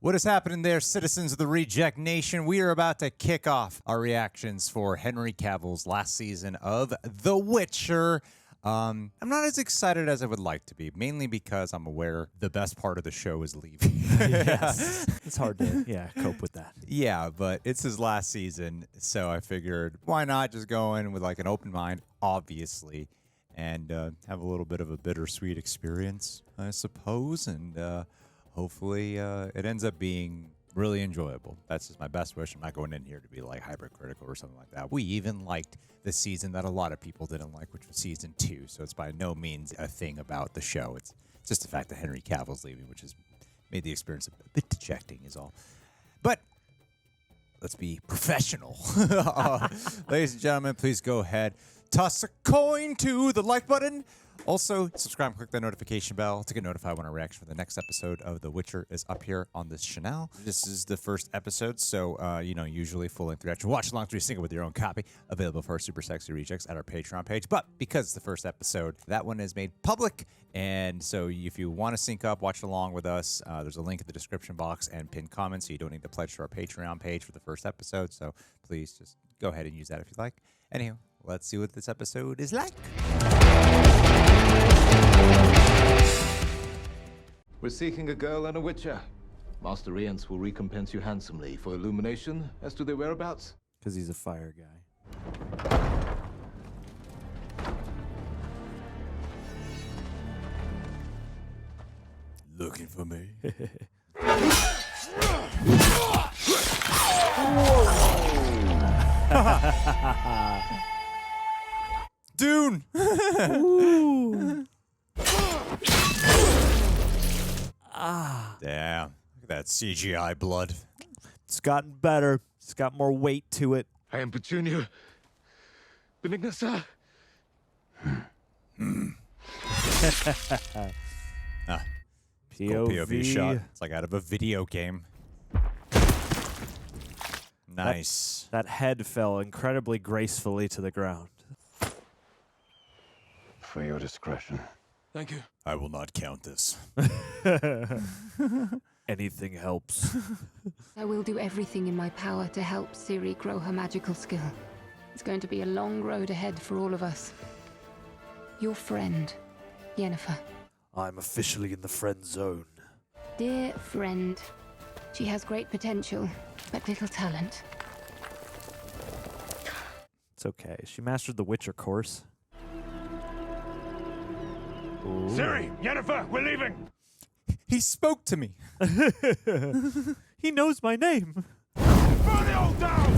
What is happening there, citizens of the Reject Nation? We are about to kick off our reactions for Henry Cavill's last season of The Witcher. I'm not as excited as I would like to be, mainly because I'm aware the best part of the show is leaving. Yes. It's hard to, cope with that. Yeah, but it's his last season, so I figured why not just go in with like an open mind, obviously, and have a little bit of a bittersweet experience, I suppose, and hopefully it ends up being really enjoyable. That's just my best wish. I'm not going in here to be like hypercritical or something like that. We even liked the season that a lot of people didn't like, which was season 2. So it's by no means a thing about the show. It's just the fact that Henry Cavill's leaving, which has made the experience a bit dejecting is all. But let's be professional. Ladies and gentlemen, please go ahead. Toss a coin to the like button. Also, subscribe and click that notification bell to get notified when our reaction for the next episode of The Witcher is up here on this channel. This is the first episode, so, usually full-length reaction. Watch along through single with your own copy, available for our super sexy rejects at our Patreon page. But because it's the first episode, that one is made public, and so if you want to sync up, watch along with us, there's a link in the description box and pinned comments, so you don't need to pledge to our Patreon page for the first episode, so please just go ahead and use that if you'd like. Anyhow, let's see what this episode is like. We're seeking a girl and a witcher. Master Rience will recompense you handsomely for illumination as to their whereabouts. Because he's a fire guy. Looking for me? Dune! Damn. Look at that CGI blood. It's gotten better. It's got more weight to it. I am Petunia. Benignasa. POV shot. It's like out of a video game. Nice. That head fell incredibly gracefully to the ground. For your discretion. Thank you. I will not count this. Anything helps. I will do everything in my power to help Ciri grow her magical skill. It's going to be a long road ahead for all of us. Your friend, Yennefer. I'm officially in the friend zone. Dear friend, she has great potential, but little talent. It's okay. She mastered the Witcher course. Ooh. Ciri, Yennefer, we're leaving. He spoke to me. He knows my name. Burn it all down!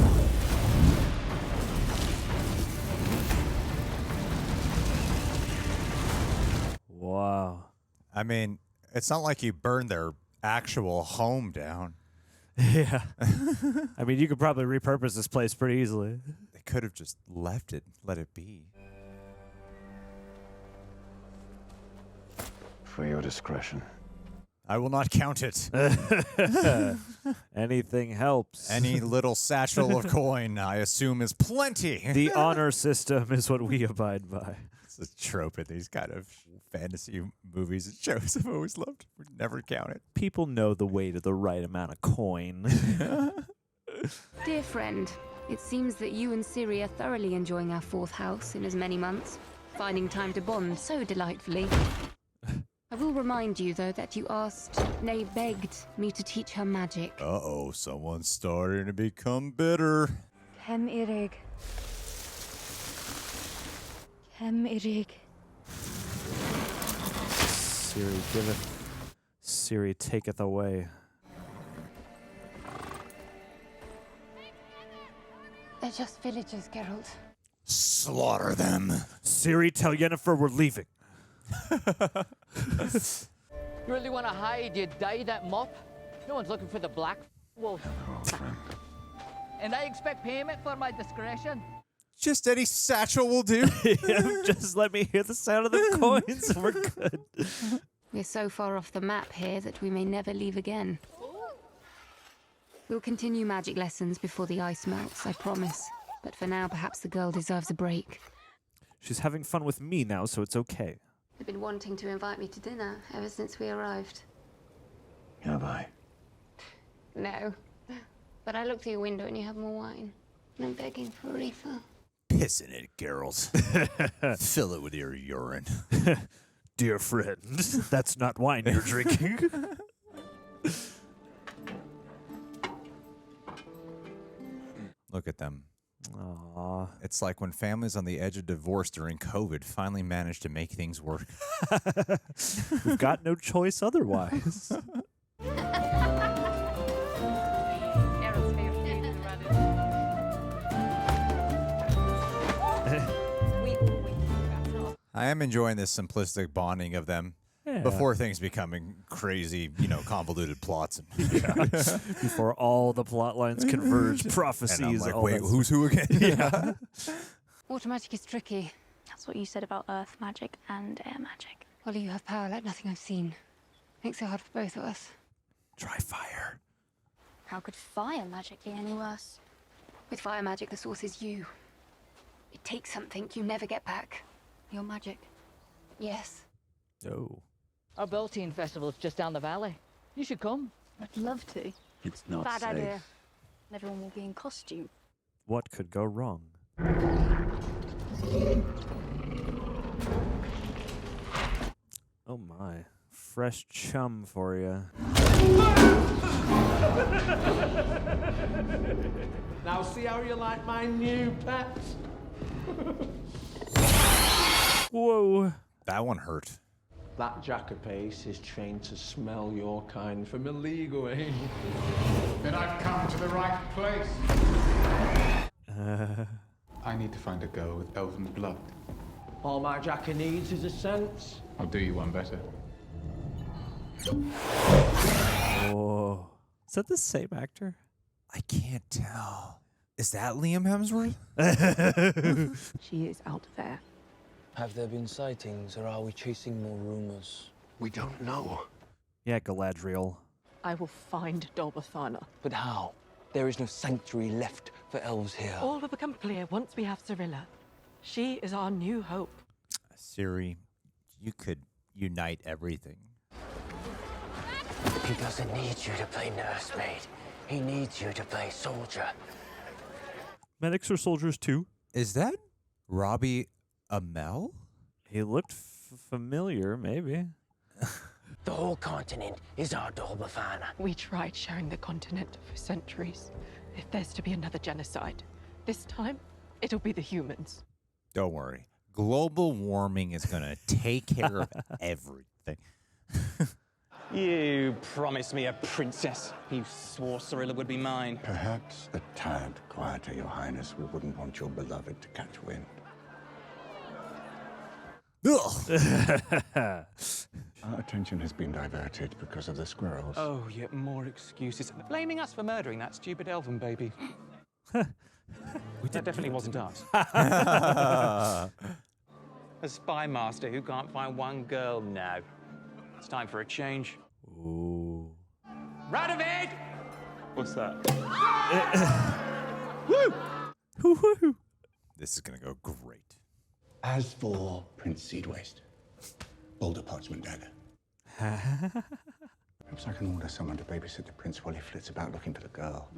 Wow. I mean, it's not like you burned their actual home down. Yeah. I mean, you could probably repurpose this place pretty easily. They could have just left it, let it be. For your discretion. I will not count it. Anything helps. Any little satchel of coin, I assume, is plenty. The honor system is what we abide by. It's a trope in these kind of fantasy movies and shows I've always loved. We never count it. People know the weight of the right amount of coin. Dear friend, it seems that you and Ciri are thoroughly enjoying our 4th house in as many months, finding time to bond so delightfully. I will remind you, though, that you asked, nay, begged me to teach her magic. Uh-oh, someone's starting to become bitter. Kem irig. Kem irig. Ciri giveth, Ciri taketh away. They're just villagers, Geralt. Slaughter them. Ciri, tell Yennefer we're leaving. You really want to hide, you die that mop? No one's looking for the black wolf. And I expect payment for my discretion. Just any satchel will do. Just let me hear the sound of the coins and we're good. We're so far off the map here that we may never leave again. We'll continue magic lessons before the ice melts, I promise. But for now, perhaps the girl deserves a break. She's having fun with me now, so it's okay. They've been wanting to invite me to dinner ever since we arrived. Have I? No. But I look through your window and you have more wine. And I'm begging for a refill. Piss in it, girls. Fill it with your urine. Dear friend, that's not wine you're drinking. Look at them. Aww. It's like when families on the edge of divorce during COVID finally managed to make things work. We've got no choice otherwise. I am enjoying this simplistic bonding of them before things becoming crazy, convoluted plots. Before all the plot lines converge, prophecies. And I'm like, all wait, that who's who again? Yeah. Water magic is tricky. That's what you said about earth magic and air magic. Well, you have power like nothing I've seen. Makes it hard for both of us. Try fire. How could fire magic be any worse? With fire magic, the source is you. It takes something you never get back. Your magic. Yes. Oh. Our Beltane Festival's just down the valley. You should come. I'd love to. It's not Bad safe. idea. Everyone will be in costume. What could go wrong? Oh my. Fresh chum for you. Now see how you like my new pet? Whoa. That one hurt. That jackapace is trained to smell your kind from a league away. Then I've come to the right place. I need to find a girl with elven blood. All my jacker needs is a sense. I'll do you one better. Whoa. Is that the same actor? I can't tell. Is that Liam Hemsworth? She is out there. Have there been sightings, or are we chasing more rumors? We don't know. Yeah, Galadriel. I will find Dolbathana. But how? There is no sanctuary left for elves here. All will become clear once we have Cirilla. She is our new hope. Ciri, you could unite everything. He doesn't need you to play nursemaid. He needs you to play soldier. Medics are soldiers too. Is that Robbie Amell? He looked familiar, maybe. The whole continent is our Dolbathana. We tried sharing the continent for centuries. If there's to be another genocide, this time, it'll be the humans. Don't worry. Global warming is going to take care of everything. You promised me a princess. You swore Cirilla would be mine. Perhaps a tad quieter, Your Highness. We wouldn't want your beloved to catch wind. Our attention has been diverted because of the squirrels. Oh, yet more excuses. Blaming us for murdering that stupid elven baby. That definitely wasn't us. A spy master who can't find one girl now. It's time for a change. Ooh. Radovid! What's that? Woo! Woo-hoo! This is going to go great. As for Prince Seedwaste, Boulder Parchment Dagger. Perhaps I can order someone to babysit the prince while he flits about looking for the girl.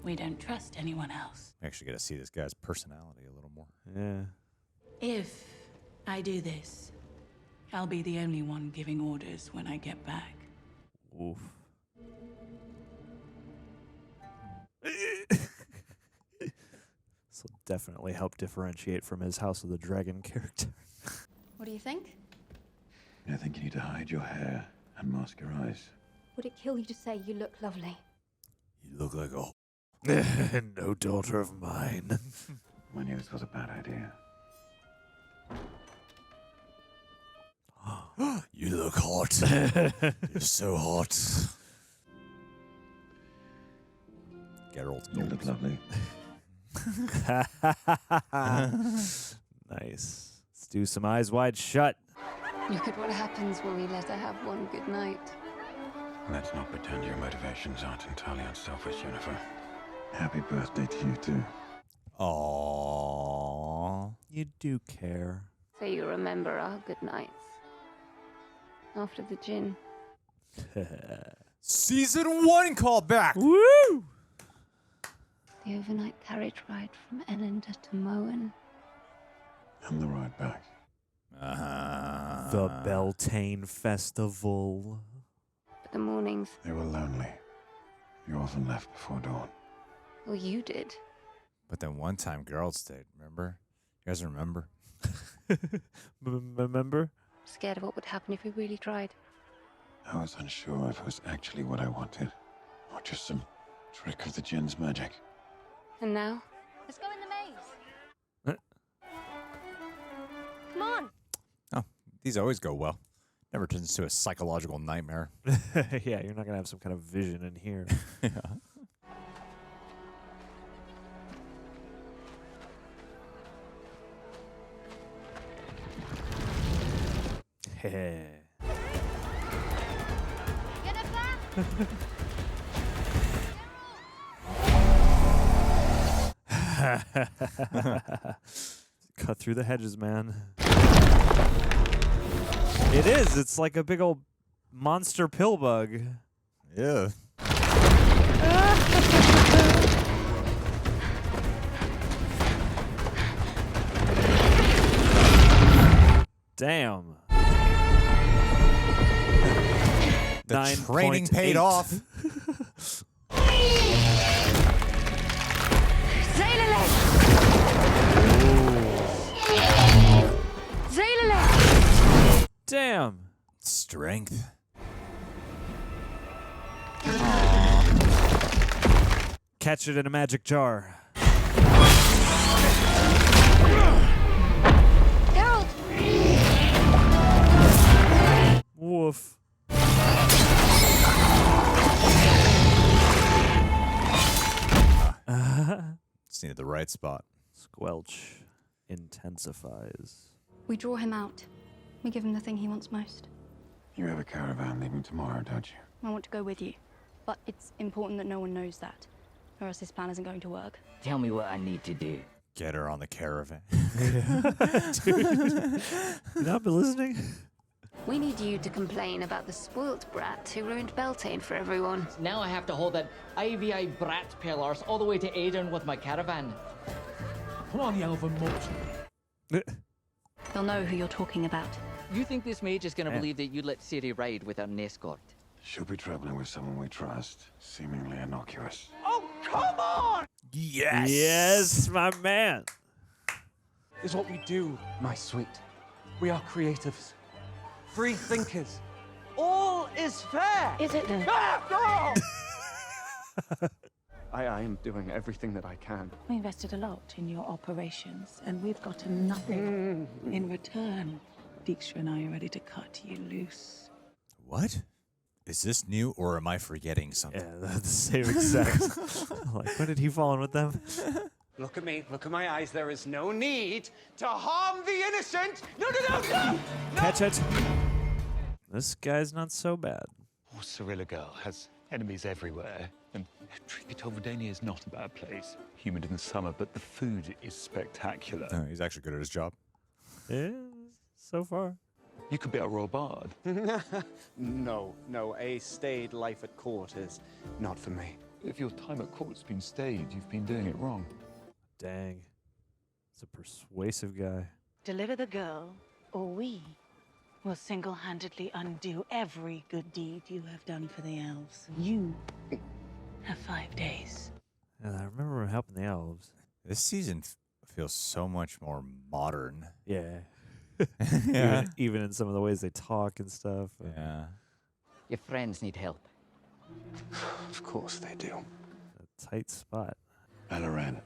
We don't trust anyone else. I actually got to see this guy's personality a little more. Yeah. If I do this, I'll be the only one giving orders when I get back. Oof. This will definitely help differentiate from his House of the Dragon character. What do you think? I think you need to hide your hair and mask your eyes. Would it kill you to say you look lovely? You look like a... No daughter of mine. I knew this was a bad idea. You look hot. You're so hot. Geralt. You look lovely. Nice. Let's do some eyes wide shut. Look at what happens when we let her have one good night. Let's not pretend your motivations aren't entirely unselfish, Yennefer. Happy birthday to you too. Aww. You do care. So you remember our good nights. After the gin. Season 1 callback. Woo! The overnight carriage ride from Ellender to Moen. And the ride back. The Beltane Festival. But the mornings, They were lonely. You often left before dawn. well, you did. But then one time Geralt stayed, remember? You guys remember? Remember? Scared of what would happen if we really tried. I was unsure if it was actually what I wanted, or just some trick of the Jinn's magic. And now? Let's go in the maze. Come on. Oh, these always go well. Never turns into a psychological nightmare. Yeah, you're not going to have some kind of vision in here. Yeah. Cut through the hedges, man. It is. It's like a big old monster pill bug. Yeah. Damn. The training paid 9.8. off. Damn. Strength. Catch it in a magic jar. Geralt! Woof. Just needed the right spot. Squelch intensifies. We draw him out. We give him the thing he wants most. You have a caravan leaving tomorrow, don't you? I want to go with you. But it's important that no one knows that, or else this plan isn't going to work. Tell me what I need to do. Get her on the caravan. You not been listening? We need you to complain about the spoilt brat who ruined Beltane for everyone. Now I have to hold that IVI brat pillars all the way to Aden with my caravan. Come on, Elven Mort. They'll know who you're talking about. You think this mage is gonna believe that you let Ciri ride without an escort? She'll be traveling with someone we trust, seemingly innocuous. Oh, come on! Yes! Yes, my man. Is what we do, my sweet. We are creatives, free thinkers. All is fair. Is it though? Ah, girl! I am doing everything that I can. We invested a lot in your operations, and we've gotten nothing in return. Dijkstra and I are ready to cut you loose. What? Is this new or am I forgetting something? Yeah, that's the same exact. Like, when did he fall in with them? Look at me, look at my eyes. There is no need to harm the innocent. No, no, no, no! Catch it. This guy's not so bad. Poor Cirilla girl has enemies everywhere. And truth be told, Bodnia is not a bad place. Humid in the summer, but the food is spectacular. Oh, he's actually good at his job. Yeah, so far. You could be a royal bard. No, a staid life at court is not for me. If your time at court's been stayed, you've been doing it wrong. Dang. It's a persuasive guy. Deliver the girl, or we will single-handedly undo every good deed you have done for the elves. You have 5 days. Yeah, I remember him helping the elves. This season feels so much more modern. Yeah. Yeah. Even in some of the ways they talk and stuff. Yeah. Your friends need help. Of course they do. A tight spot. Elloren,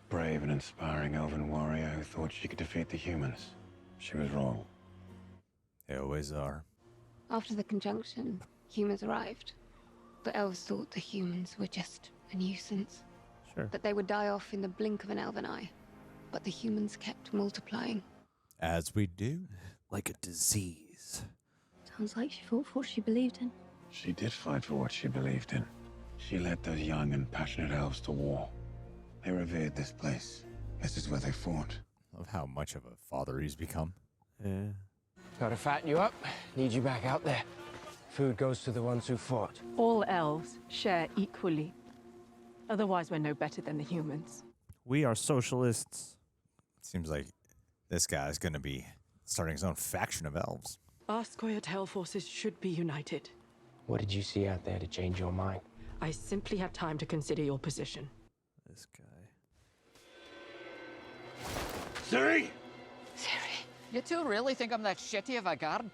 brave and inspiring elven warrior who thought she could defeat the humans. She was wrong. They always are. After the conjunction, humans arrived. The elves thought the humans were just a nuisance. Sure. That they would die off in the blink of an elven eye. But the humans kept multiplying. As we do. Like a disease. Sounds like she fought for what she believed in. She did fight for what she believed in. She led those young and passionate elves to war. They revered this place. This is where they fought. Love how much of a father he's become. Yeah. Gotta fatten you up. Need you back out there. Food goes to the ones who fought. All elves share equally. Otherwise, we're no better than the humans. We are socialists. Seems like this guy's going to be starting his own faction of elves. Our Scoia'tael forces should be united. What did you see out there to change your mind? I simply had time to consider your position. This guy. Ciri! Ciri, you two really think I'm that shitty of a guard?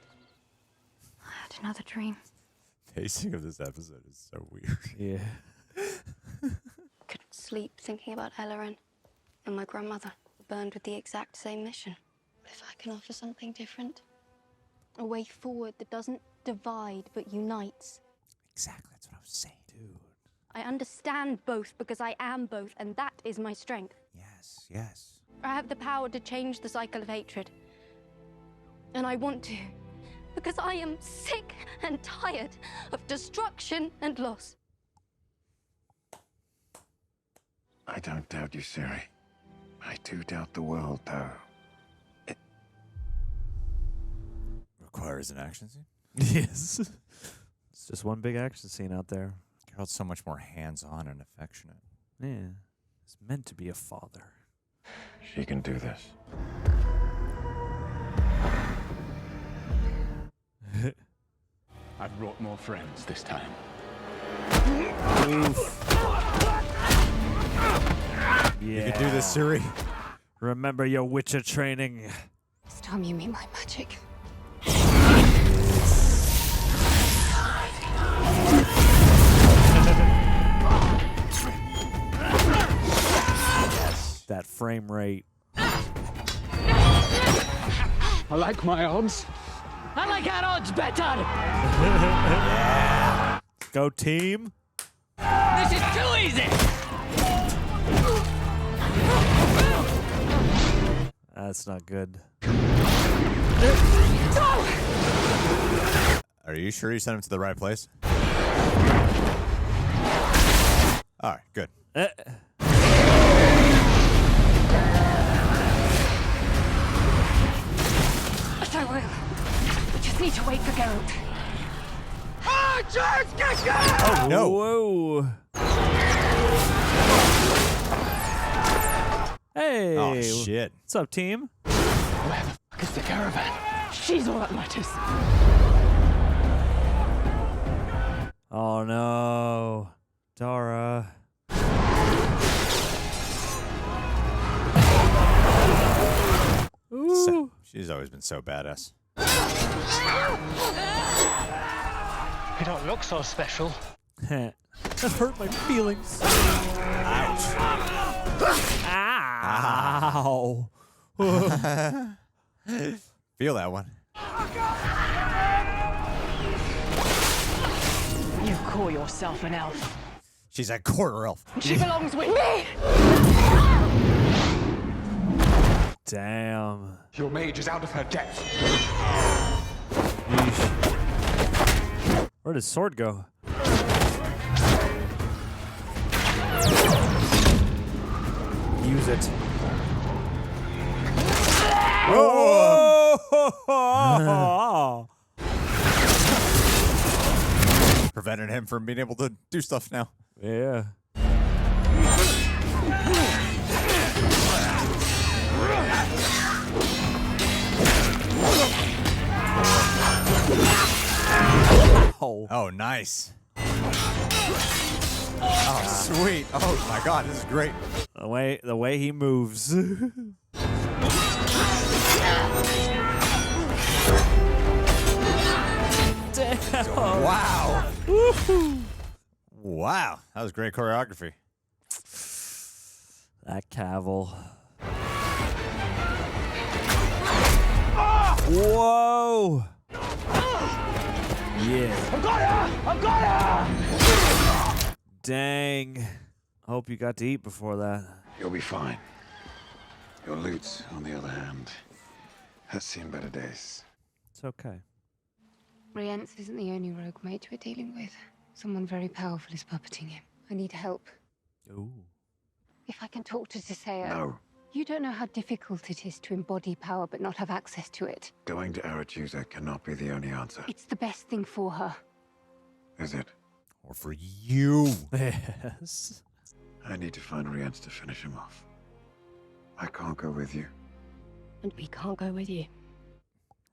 I had another dream. Pacing of this episode is so weird. Yeah. Couldn't sleep thinking about Ellerin and my grandmother, burned with the exact same mission. What if I can offer something different? A way forward that doesn't divide but unites. Exactly, that's what I was saying. Dude. I understand both because I am both, and that is my strength. Yes, yes. I have the power to change the cycle of hatred. And I want to, because I am sick and tired of destruction and loss. I don't doubt you, Ciri. I do doubt the world, though. Requires an action scene? Yes. It's just one big action scene out there. Geralt's so much more hands-on and affectionate. Yeah. It's meant to be a father. She can do this. I've brought more friends this time. Yeah. You can do this, Ciri. Remember your Witcher training. This time you meet my magic. That frame rate. I like my odds. I like our odds better! Yeah. Go team. This is too easy! That's not good. Are you sure you sent him to the right place? All right, good. I will. Just need to wait for Geralt. Oh, Jaskier! Oh, no. Whoa. Hey. Oh, shit. What's up, team? Where the fuck is the caravan? She's all that matters. Oh, no. Dara. Ooh. She's always been so badass. You don't look so special. That hurt my feelings. Ouch. Ow. Feel that one. You call yourself an elf. She's a quarter elf. She belongs with me! Damn. Your mage is out of her depth. Yeesh. Where'd his sword go? Use it. Whoa! Preventing him from being able to do stuff now. Yeah. Oh, nice. Oh, sweet. Oh, my God, this is great. The way he moves. Damn. Wow. Wow. That was great choreography. That Cavill. Whoa. Yeah. I've got her! I've got her! Dang. Hope you got to eat before that. You'll be fine. Your loot's, on the other hand, has seen better days. It's okay. Rience isn't the only rogue mage we're dealing with. Someone very powerful is puppeting him. I need help. Ooh. If I can talk to Tissaia. No. You don't know how difficult it is to embody power but not have access to it. Going to Aretusa cannot be the only answer. It's the best thing for her. Is it? Or for you. Yes. I need to find Rience to finish him off. I can't go with you. And we can't go with you.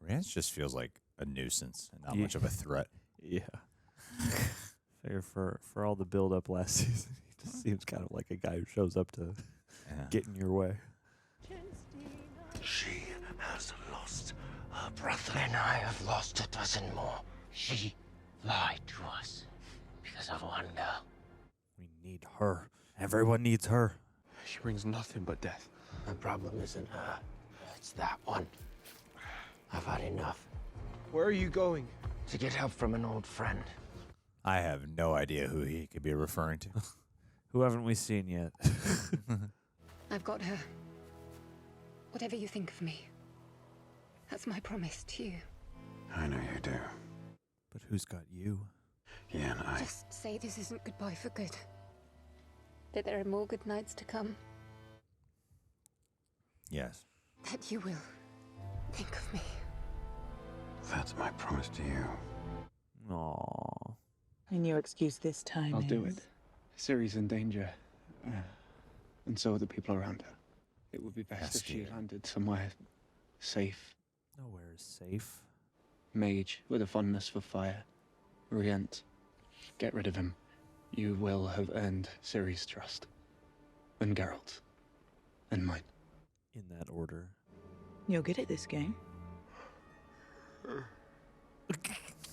Rience just feels like a nuisance and not much of a threat. Yeah. Figure for all the build up last season, he just seems kind of like a guy who shows up to get in your way. She has lost her brother. And I have lost a dozen more. She lied to us because of one girl. We need her. Everyone needs her. She brings nothing but death. The problem isn't her. It's that one. I've had enough. Where are you going? To get help from an old friend. I have no idea who he could be referring to. Who haven't we seen yet? I've got her. Whatever you think of me, that's my promise to you. I know you do. But who's got you? Yeah, and I... Just say this isn't goodbye for good. That there are more good nights to come. Yes. That you will think of me. That's my promise to you. Aww. And your excuse this time I'll is... do it. Ciri's in danger. And so are the people around her. It would be best if she landed somewhere safe. Nowhere is safe. Mage with a fondness for fire. Rience. Get rid of him. You will have earned Ciri's trust. And Geralt. And mine. In that order. You're good at this game.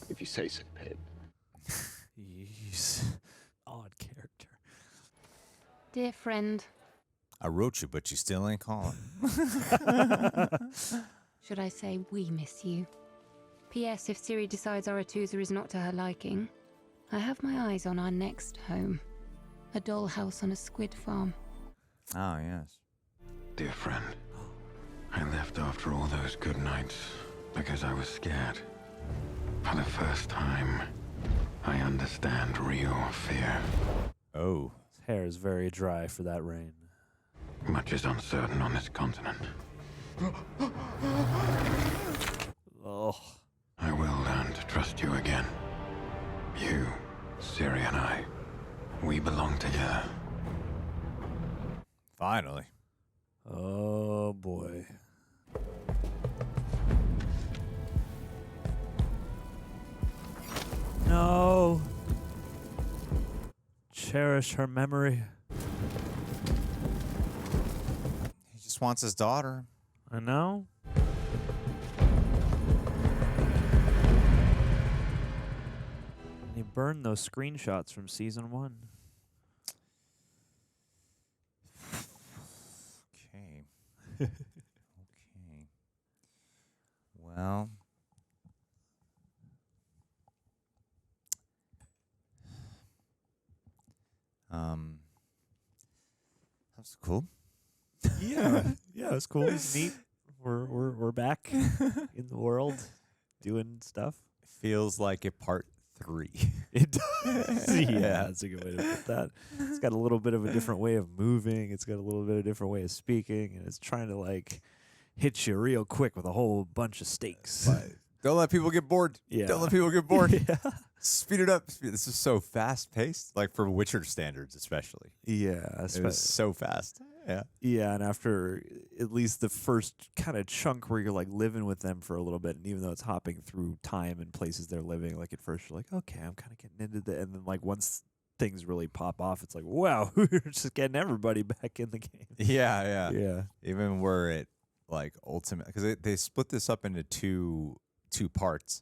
If you say so, Pip. Jeez. Odd character. Dear friend. I wrote you, but you still ain't calling. Should I say we miss you? P.S. If Ciri decides Aretusa is not to her liking, I have my eyes on our next home. A dollhouse on a squid farm. Oh, yes. Dear friend, I left after all those good nights because I was scared. For the first time, I understand real fear. Oh. His hair is very dry for that rain. Much is uncertain on this continent. Oh. I will learn to trust you again. You, Ciri, and I, we belong together. Finally. Oh, boy. No. Cherish her memory. He just wants his daughter. I know. He burned those screenshots from season 1. Okay. Okay. Well. That's cool. Yeah. Yeah, it's cool. It's neat. We're back in the world doing stuff. Feels like a part 3. It does. Yeah, that's a good way to put that. It's got a little bit of a different way of moving. It's got a little bit of a different way of speaking, and it's trying to like hit you real quick with a whole bunch of stakes. Don't let people get bored. Yeah. Don't let people get bored. Yeah. Speed it up. This is so fast paced, like for Witcher standards, especially. Yeah, It was so fast. Yeah. Yeah, and after at least the first kind of chunk where you're like living with them for a little bit, and even though it's hopping through time and places they're living, like at first you're like, okay, I'm kind of getting into that, and then like once things really pop off, it's like, wow, we're just getting everybody back in the game. Yeah. Yeah. Even where it like ultimate, because they split this up into two parts,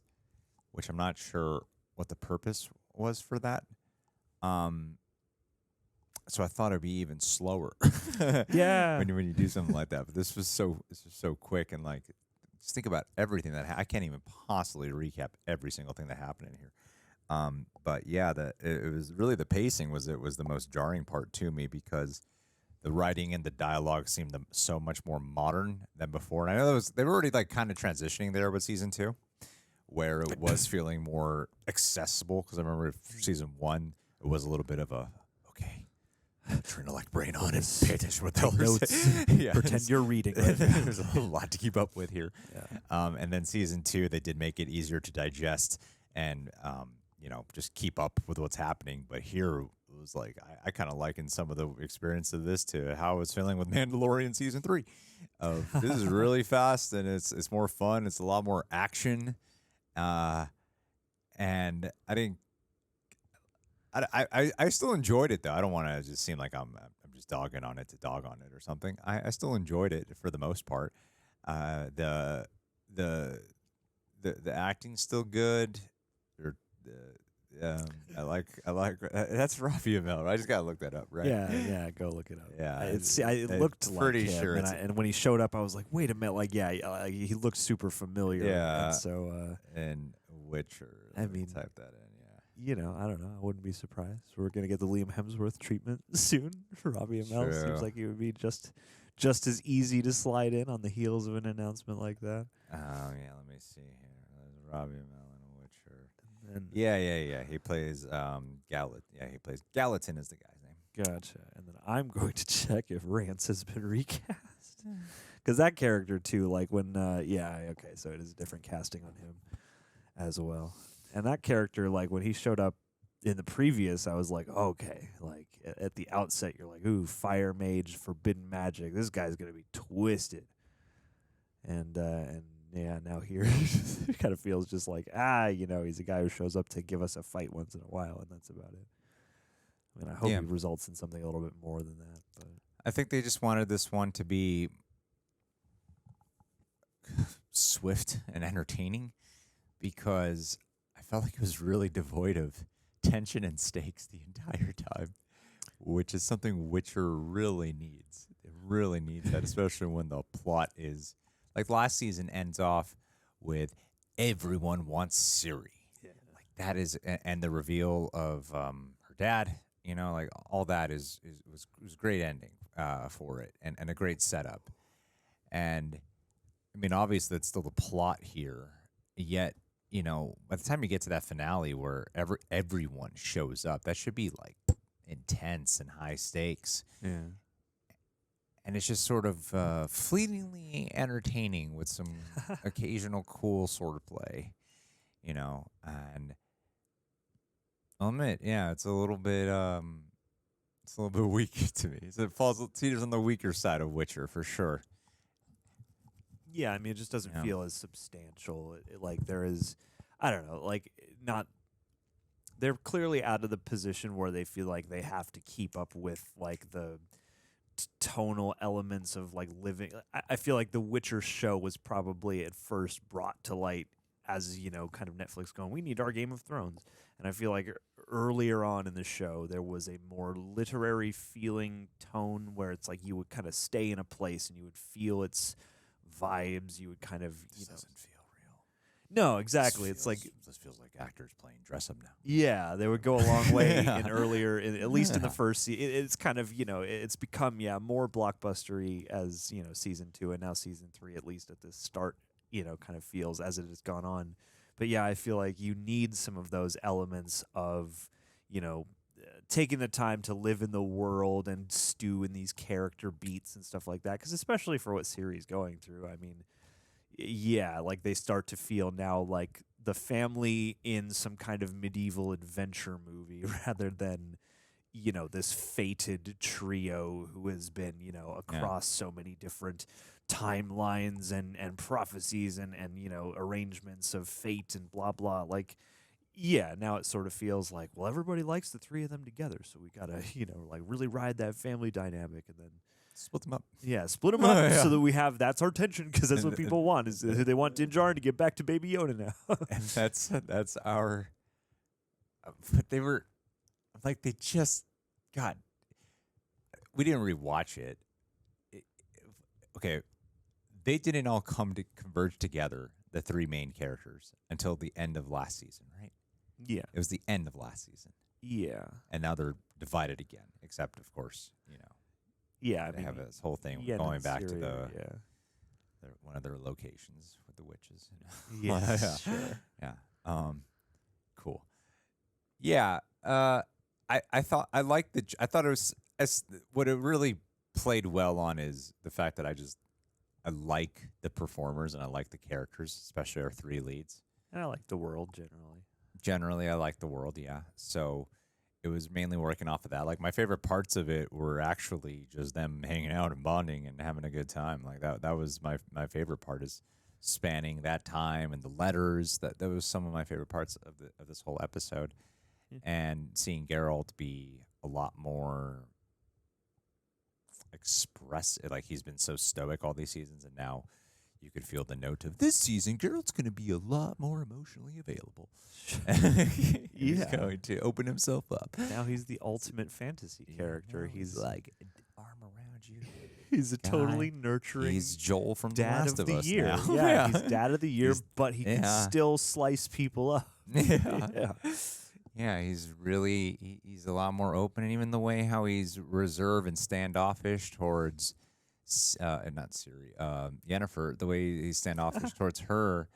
which I'm not sure what the purpose was for that. So I thought it'd be even slower. Yeah. when you do something like that, but this was so quick, and like just think about everything that I can't even possibly recap every single thing that happened in here. But yeah, it was really the pacing was the most jarring part to me, because the writing and the dialogue seemed so much more modern than before. And I know they were already like kind of transitioning there with season 2, where it was feeling more accessible. Because I remember season 1, it was a little bit of a turn the like brain on and pay attention to what the hell they're saying. Yeah, pretend you're reading. Right now. There's a lot to keep up with here. Yeah. And then season 2, they did make it easier to digest, and just keep up with what's happening. But here it was like I kind of liken some of the experience of this to how I was feeling with Mandalorian season 3. This is really fast and it's more fun. It's a lot more action, and I still enjoyed it though. I don't want to just seem like I'm just dogging on it to dog on it or something. I still enjoyed it for the most part. The acting's still good. I like that's Robbie Amell. Right? I just gotta look that up, right? Yeah, go look it up. Yeah, it looked like pretty him, sure. And when he showed up, I was like, wait a minute, like he looked super familiar. Yeah, and so and Witcher. I mean, type that in. I don't know. I wouldn't be surprised. We're gonna get the Liam Hemsworth treatment soon for Robbie Amell. True. Seems like it would be just as easy to slide in on the heels of an announcement like that. Oh yeah, let me see here. There's Robbie Amell in Witcher. And Yeah. He plays Gallatin. Yeah, he plays Gallatin is the guy's name. Gotcha. And then I'm going to check if Rance has been recast. Because that character, too, like when, okay, so it is a different casting on him as well. And that character, like when he showed up in the previous, I was like, okay, like at the outset, you're like, ooh, fire mage, forbidden magic. This guy's going to be twisted. And yeah, now here it kind of feels just like, he's a guy who shows up to give us a fight once in a while, and that's about it. I mean, I hope he results in something a little bit more than that. But I think they just wanted this one to be swift and entertaining because I felt like it was really devoid of tension and stakes the entire time, which is something Witcher really needs. It really needs that, especially when the plot is... Like last season ends off with everyone wants Ciri. Yeah. Like that is, and the reveal of her dad, like all that was a great ending for it and a great setup. And I mean, obviously that's still the plot here. Yet, by the time you get to that finale where everyone shows up, that should be like intense and high stakes. Yeah. And it's just sort of fleetingly entertaining with some occasional cool swordplay, and I'll admit, it's a little bit weak to me. So it teeters on the weaker side of Witcher for sure. Yeah, I mean, it just doesn't feel as substantial. Like there is, I don't know, like not. They're clearly out of the position where they feel like they have to keep up with like the tonal elements of like living. I feel like the Witcher show was probably at first brought to light as kind of Netflix going, we need our Game of Thrones, and I feel like earlier on in the show there was a more literary feeling tone where it's like you would kind of stay in a place and you would feel its vibes. You would kind of doesn't feel real. No, exactly. This feels like actors playing dress up now. Yeah, they would go a long way in earlier, at least in the first season. It's kind of, it's become, more blockbustery as, season 2 and now season 3, at least at the start, kind of feels as it has gone on. But yeah, I feel like you need some of those elements of, taking the time to live in the world and stew in these character beats and stuff like that. Because especially for what Ciri's going through, I mean, yeah, like they start to feel now like the family in some kind of medieval adventure movie rather than, this fated trio who has been, across so many different timelines and prophecies and arrangements of fate and blah, blah. Like, yeah, now it sort of feels like, well, everybody likes the three of them together, so we got to, like really ride that family dynamic and then split them up. Yeah, split them up so that we have, that's our tension, because that's what people want, is they want Din Djarin to get back to Baby Yoda now. And that's our, but they were, like they just, God, we didn't rewatch it. Okay, they didn't all converge together, the three main characters, until the end of last season, right? Yeah. It was the end of last season. Yeah. And now they're divided again, except, of course, yeah, they have this whole thing going back to one of their locations with the witches. Yes, sure. Yeah. Cool. Yeah. I thought it was what it really played well on is the fact that I like the performers and I like the characters, especially our three leads. And I like the world generally. generally I like the world, yeah. So it was mainly working off of that. Like my favorite parts of it were actually just them hanging out and bonding and having a good time. Like that was my favorite part, is spanning that time and the letters. That was some of my favorite parts of this whole episode. And seeing Geralt be a lot more expressive, like he's been so stoic all these seasons, and now you could feel the note of this season, Geralt's going to be a lot more emotionally available. He's going to open himself up. Now he's the ultimate fantasy character. He's like arm around you. He's a totally nurturing. He's Joel from Dad The Last of the Us Year. now. Yeah, he's Dad of the Year, but he can yeah. still slice people up. Yeah, he's a lot more open, and even the way how he's reserved and standoffish towards, not Ciri, Yennefer, the way he's standoffish towards her,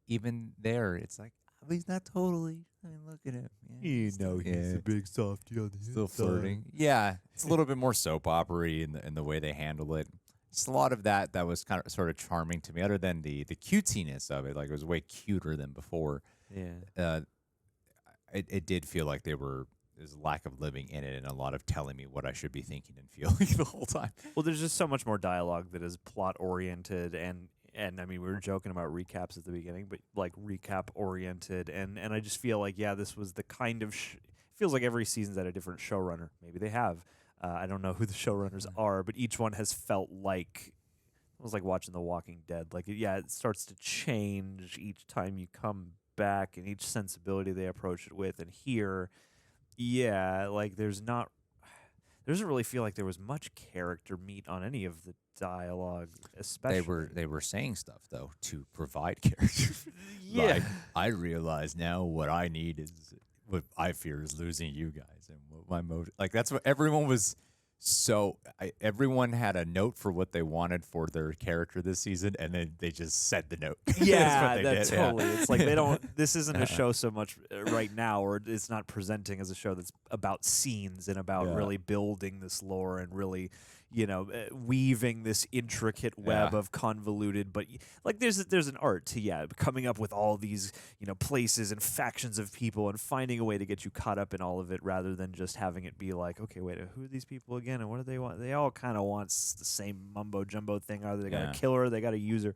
even there, it's like, he's not totally. I mean, look at him. Yeah, he's a big softy on the still inside. flirting. Yeah, it's a little bit more soap opera-y in the way they handle it. Just a lot of that was kind of sort of charming to me, other than the cutesiness of it. Like, it was way cuter than before. Yeah. It did feel like there's a lack of living in it and a lot of telling me what I should be thinking and feeling the whole time. Well, there's just so much more dialogue that is plot oriented, and I mean, we were joking about recaps at the beginning, but like recap oriented, and I just feel like, yeah, this was the kind of feels like every season's at a different showrunner. Maybe they have. I don't know who the showrunners are, but each one has felt like it was like watching The Walking Dead. Like, it starts to change each time you come back, and each sensibility they approach it with. And here, like there doesn't really feel like there was much character meat on any of the dialogue, especially. They were saying stuff though to provide character. Like, I realize now what I need is what I fear is losing you guys, and what my motive. Like, that's what everyone was. So everyone had a note for what they wanted for their character this season, and then they just said the note. Yeah, that's totally. Yeah. It's like they don't. This isn't a show so much right now, or it's not presenting as a show that's about scenes and about really building this lore and really, weaving this intricate web of convoluted. But like, there's an art to coming up with all these places and factions of people and finding a way to get you caught up in all of it, rather than just having it be like, okay, wait, who are these people again? And what do they want? They all kind of want the same mumbo jumbo thing. Either they got a killer, they got a user,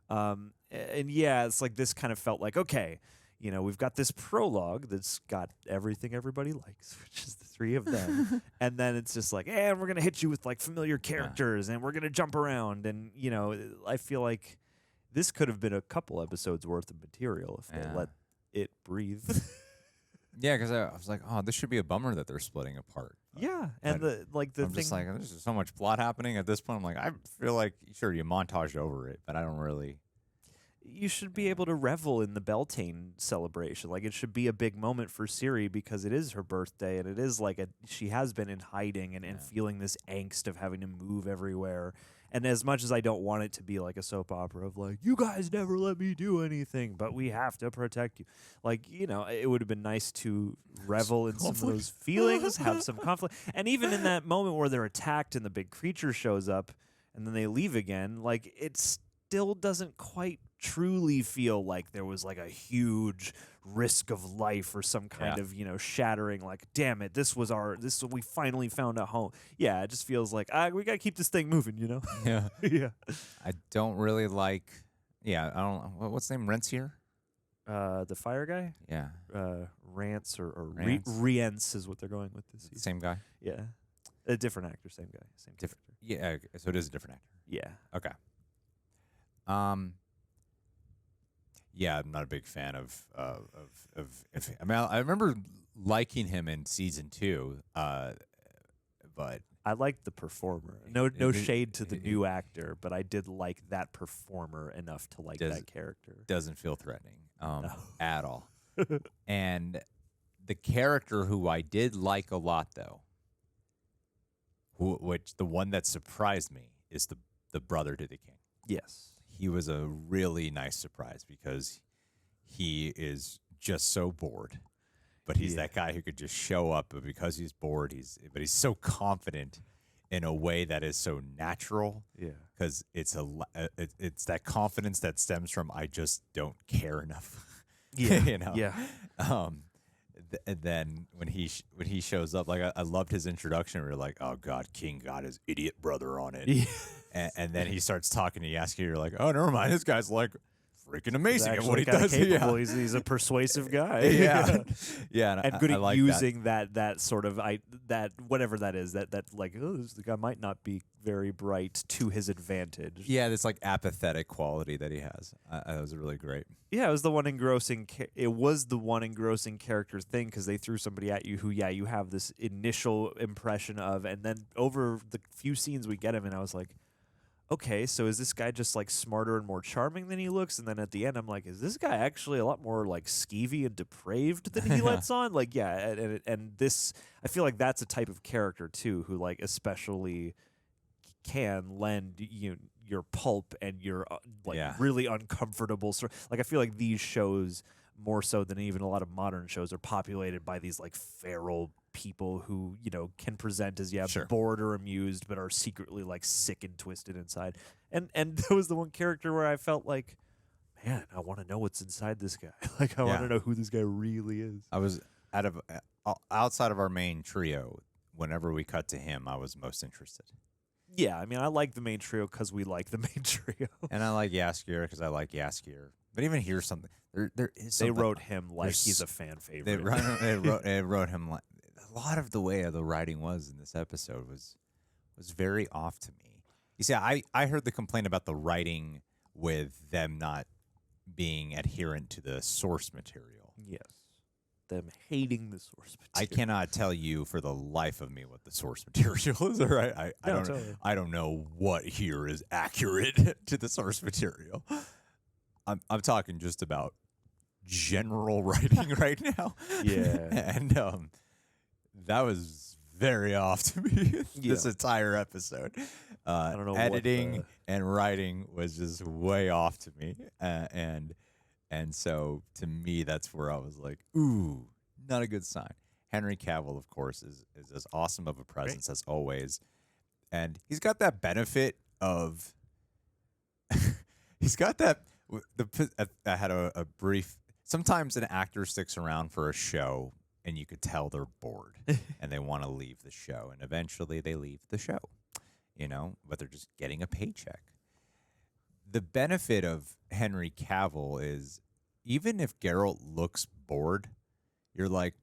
and it's like this kind of felt like, okay, we've got this prologue that's got everything everybody likes, which is the three of them, and then it's just like, we're gonna hit you with like familiar characters, and we're gonna jump around, and I feel like this could have been a couple episodes worth of material if they let it breathe. Yeah, because I was like, oh, this should be a bummer that they're splitting apart. Yeah, and I'm thing, just like, there's so much plot happening at this point. I'm like, I feel like, sure, you montaged over it, but I don't really. You should be able to revel in the Beltane celebration. Like, it should be a big moment for Ciri because it is her birthday, and it is like she has been in hiding and feeling this angst of having to move everywhere. And as much as I don't want it to be like a soap opera of like, you guys never let me do anything, but we have to protect you. Like, it would have been nice to revel in some of those feelings, have some conflict. And even in that moment where they're attacked and the big creature shows up and then they leave again, like, it still doesn't quite truly feel like there was like a huge risk of life or some kind of shattering, like, damn it, we finally found a home. It just feels like we gotta keep this thing moving, Yeah. I don't really like I don't what's his name, Rensier, the fire guy. Rance or Rience is what they're going with this season. Same guy. A different actor, same guy, same character. So it is a different actor. Okay. I'm not a big fan of I mean, I remember liking him in season 2, but I liked the performer. No shade to the new actor, but I did like that performer enough to like that character. Doesn't feel threatening at all. And the character who I did like a lot, though, which the one that surprised me, is the brother to the king. Yes. He was a really nice surprise because he is just so bored, but he's that guy who could just show up, but because he's bored, he's so confident in a way that is so natural. Because it's that confidence that stems from, I just don't care enough. Yeah. you know. Yeah. And then when he shows up, like I loved his introduction. We're like, oh God, King got his idiot brother on it. Yeah. And then he starts talking to Jaskier. You're like, oh, never mind. This guy's like freaking amazing at what he kinda does. capable. Yeah. He's a persuasive guy. Yeah. Yeah. And good I at like using that sort of that whatever that is, that like, oh, this guy might not be very bright, to his advantage. Yeah, this like apathetic quality that he has. That was really great. Yeah, it was the one engrossing. It was the one engrossing character thing, because they threw somebody at you who, you have this initial impression of, and then over the few scenes we get him, and I was like, okay, so is this guy just like smarter and more charming than he looks? And then at the end, I'm like, is this guy actually a lot more like skeevy and depraved than he lets on? Like, yeah, and this, I feel like that's a type of character too, who like especially can lend your pulp and your really uncomfortable like, I feel like these shows, more so than even a lot of modern shows, are populated by these like feral people who can present as bored or amused, but are secretly like sick and twisted inside. And there was the one character where I felt like, man, I want to know what's inside this guy. Like, I want to know who this guy really is. I was outside of our main trio. Whenever we cut to him, I was most interested. Yeah, I mean, I like the main trio because we like the main trio. And I like Jaskier because I like Jaskier. But even here's something. There is something. They wrote him like he's a fan favorite. They wrote him like, a lot of the way the writing was in this episode was very off to me. You see, I heard the complaint about the writing with them not being adherent to the source material. Yes. Them hating the source material. I cannot tell you for the life of me what the source material is. Right? I don't know what here is accurate to the source material. I'm talking just about general writing right now. Yeah. And that was very off to me this entire episode. I don't know, editing and writing was just way off to me. And so, to me, that's where I was like, ooh, not a good sign. Henry Cavill, of course, is as awesome of a presence as always. And he's got that benefit of... he's got that... I had a brief... Sometimes an actor sticks around for a show, and you could tell they're bored, and they want to leave the show. And eventually, they leave the show, but they're just getting a paycheck. The benefit of Henry Cavill is, even if Geralt looks bored, you're like,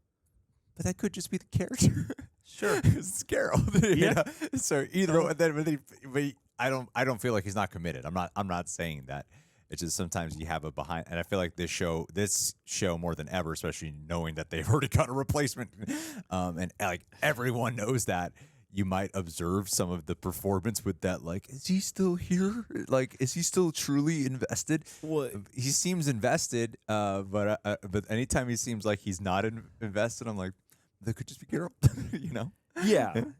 but that could just be the character. Sure, it's Geralt. Yeah. So either but I don't feel like he's not committed. I'm not saying that. It's just sometimes you have a behind, and I feel like this show more than ever, especially knowing that they've already got a replacement, and like everyone knows that. You might observe some of the performance with that, like, is he still here? Like, is he still truly invested? Well, he seems invested, but anytime he seems like he's not invested, I'm like, that could just be Geralt,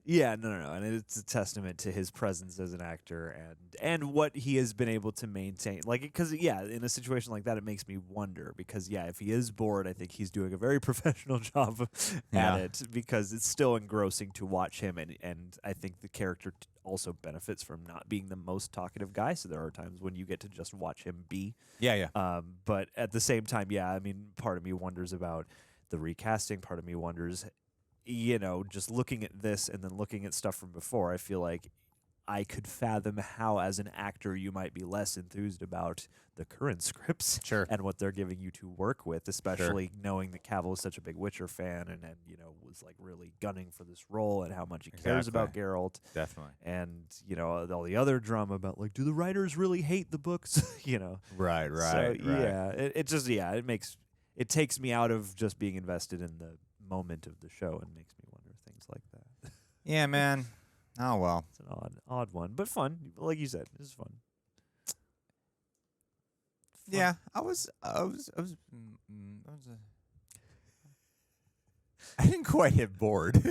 Yeah, no, and it's a testament to his presence as an actor and what he has been able to maintain. Like, because in a situation like that, it makes me wonder, because if he is bored, I think he's doing a very professional job at it, because it's still engrossing to watch him, and I think the character also benefits from not being the most talkative guy. So there are times when you get to just watch him be. But at the same time, I mean, part of me wonders about the recasting. Part of me wonders, just looking at this and then looking at stuff from before, I feel like I could fathom how, as an actor, you might be less enthused about the current scripts and what they're giving you to work with, especially knowing that Cavill is such a big Witcher fan and was like really gunning for this role, and how much he cares about Geralt. Definitely. And, all the other drama about, like, do the writers really hate the books? Right. So, it takes me out of just being invested in the moment of the show and makes me wonder things like that. Yeah, man. Oh, well. It's an odd one, but fun. Like you said, this is fun. Yeah, I didn't quite hit bored.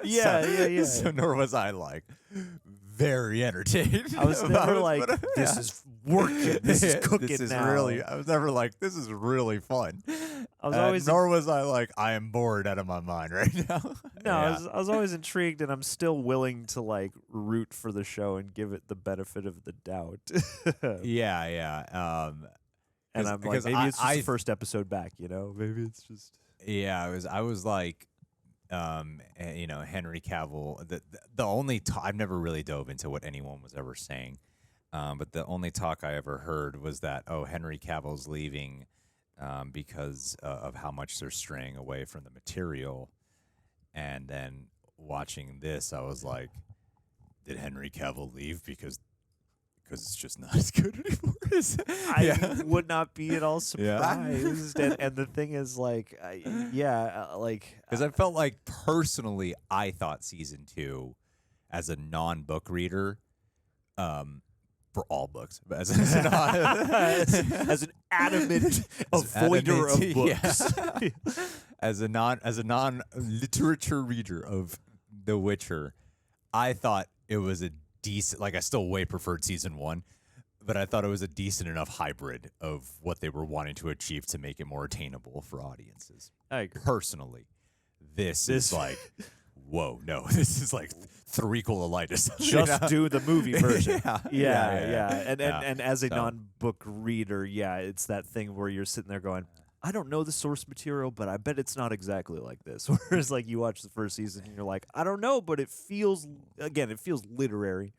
So nor was I like very entertained. I was never like, this is working. This is cooking this is now. Really, I was never like, this is really fun. I was always nor was I like, I am bored out of my mind right now. No, I was always intrigued, and I'm still willing to like root for the show and give it the benefit of the doubt. And I'm like, maybe it's just the first episode back, you know? Maybe it's just... Yeah, I was like, you know, Henry Cavill. The only I've never really dove into what anyone was ever saying, but the only talk I ever heard was that Henry Cavill's leaving because of how much they're straying away from the material, and then watching this, I was like, did Henry Cavill leave because it's just not as good anymore? I would not be at all surprised. And the thing is, like, because I felt like personally, I thought season 2, as a non-book reader, for all books, but as an adamant avoider of books, as a non-literature reader of The Witcher, I thought it was a decent. Like, I still way preferred season 1. But I thought it was a decent enough hybrid of what they were wanting to achieve to make it more attainable for audiences. I agree. Personally, this is like, whoa, no, this is like 3 colitis. Just do the movie version. Yeah. And as a non-book reader, it's that thing where you're sitting there going, I don't know the source material, but I bet it's not exactly like this. Whereas, like, you watch the first season and you're like, I don't know, but it feels literary.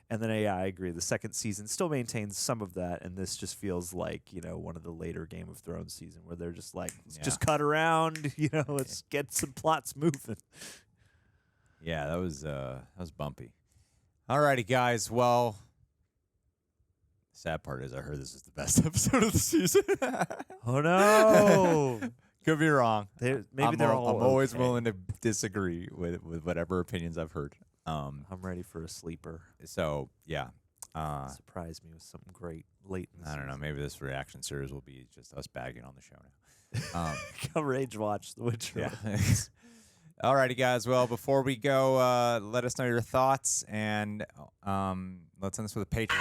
And then, I agree. The second season still maintains some of that, and this just feels like, you know, one of the later Game of Thrones season where they're just like, let's just cut around, you know, let's get some plots moving. Yeah, that was bumpy. Alrighty, guys. Well, sad part is I heard this is the best episode of the season. Oh no! Could be wrong. I'm always willing to disagree with whatever opinions I've heard. I'm ready for a sleeper. So, yeah. Surprise me with something great late in the season. I don't know. Maybe this reaction series will be just us bagging on the show now. Come rage watch The Witcher. Yeah. Alrighty, guys. Well, before we go, let us know your thoughts, and let's end this with a Patreon.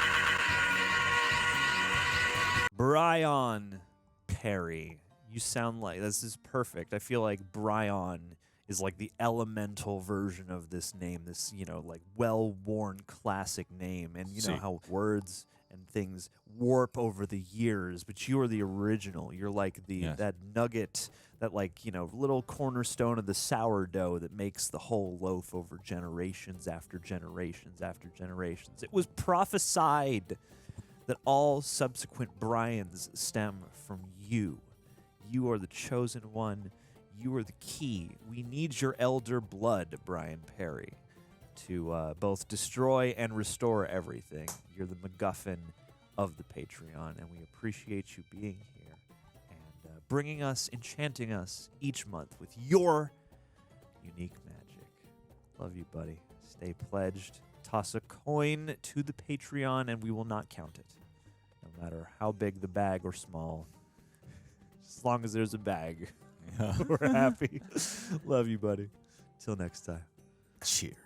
Brian Perry. You sound like this is perfect. I feel like Brian is like the elemental version of this name, this, you know, like well-worn classic name. And you know how words and things warp over the years, but you are the original. You're like that nugget, that, like, you know, little cornerstone of the sourdough that makes the whole loaf over generations after generations after generations. It was prophesied that all subsequent Brians stem from you. You are the chosen one. You are the key. We need your elder blood, Brian Perry, to both destroy and restore everything. You're the MacGuffin of the Patreon, and we appreciate you being here and bringing us, enchanting us each month with your unique magic. Love you, buddy. Stay pledged. Toss a coin to the Patreon, and we will not count it, no matter how big the bag or small. As long as there's a bag. We're happy. Love you, buddy. Till next time. Cheers.